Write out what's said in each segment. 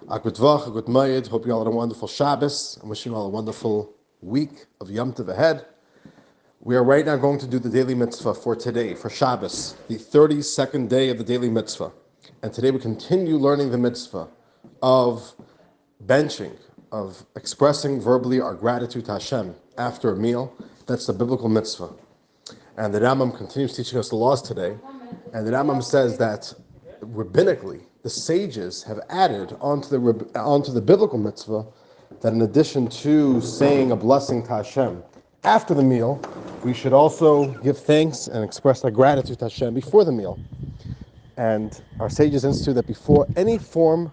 Good Hamoed. Hope you all had a wonderful Shabbos. I'm wishing you all a wonderful week of Yom Tov ahead. We are right now going to do the Daily Mitzvah for today, for Shabbos, the 32nd day of the Daily Mitzvah. And today we continue learning the mitzvah of benching, of expressing verbally our gratitude to Hashem after a meal. That's the biblical mitzvah. And the Rambam continues teaching us the laws today. And the Rambam says that rabbinically, the sages have added onto the biblical mitzvah that in addition to saying a blessing to Hashem after the meal, we should also give thanks and express our gratitude to Hashem before the meal. And our sages institute that before any form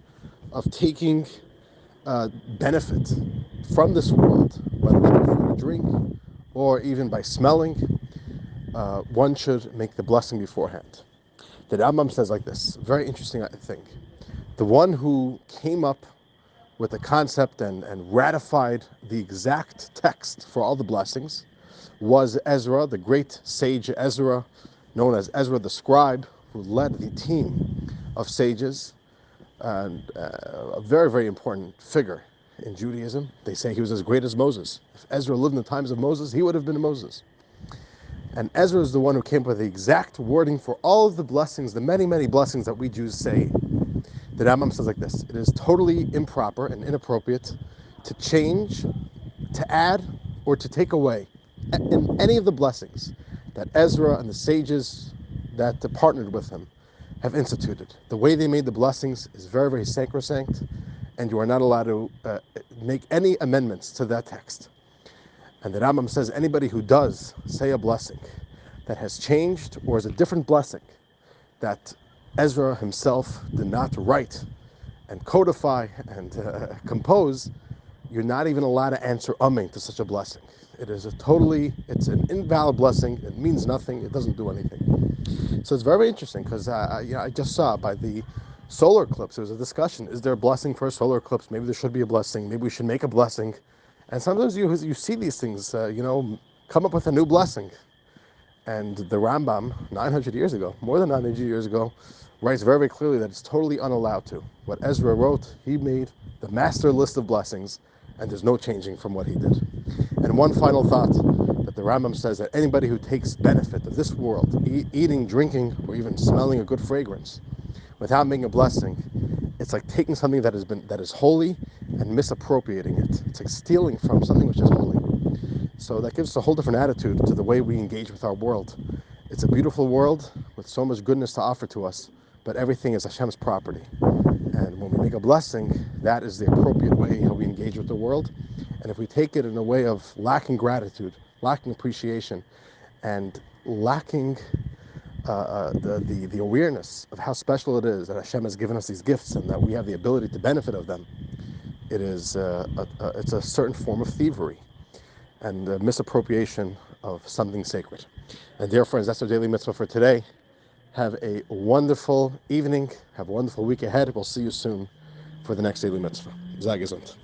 of taking benefit from this world, whether it's by food or drink, or even by smelling, one should make the blessing beforehand. The Rambam says like this, very interesting, I think. The one who came up with the concept and ratified the exact text for all the blessings was Ezra, the great sage Ezra, known as Ezra the scribe, who led the team of sages, and a very, very important figure in Judaism. They say he was as great as Moses. If Ezra lived in the times of Moses, he would have been Moses. And Ezra is the one who came up with the exact wording for all of the blessings, the many, many blessings that we Jews say. The Rambam says like this: it is totally improper and inappropriate to change, to add, or to take away in any of the blessings that Ezra and the sages that partnered with him have instituted. The way they made the blessings is very, very sacrosanct, and you are not allowed to make any amendments to that text. And the Rambam says anybody who does say a blessing that has changed or is a different blessing that Ezra himself did not write and codify and compose, you're not even allowed to answer amen to such a blessing. It's an invalid blessing. It means nothing. It doesn't do anything. So it's very interesting because I just saw by the solar eclipse, there was a discussion. Is there a blessing for a solar eclipse? Maybe there should be a blessing. Maybe we should make a blessing. And sometimes you see these things, come up with a new blessing. And the Rambam, 900 years ago, more than 900 years ago, writes very, very clearly that it's totally unallowed to. What Ezra wrote, he made the master list of blessings, and there's no changing from what he did. And one final thought, that the Rambam says that anybody who takes benefit of this world, eating, drinking, or even smelling a good fragrance, without making a blessing, it's like taking something that is holy and misappropriating it. It's like stealing from something which is holy. So that gives us a whole different attitude to the way we engage with our world. It's a beautiful world with so much goodness to offer to us, but everything is Hashem's property. And when we make a blessing, that is the appropriate way how we engage with the world. And if we take it in a way of lacking gratitude, lacking appreciation, and lacking the awareness of how special it is that Hashem has given us these gifts and that we have the ability to benefit of them, it's a certain form of thievery and misappropriation of something sacred. And dear friends, that's our daily mitzvah for today. Have a wonderful evening. Have a wonderful week ahead. We'll see you soon for the next daily mitzvah. Sei gesund.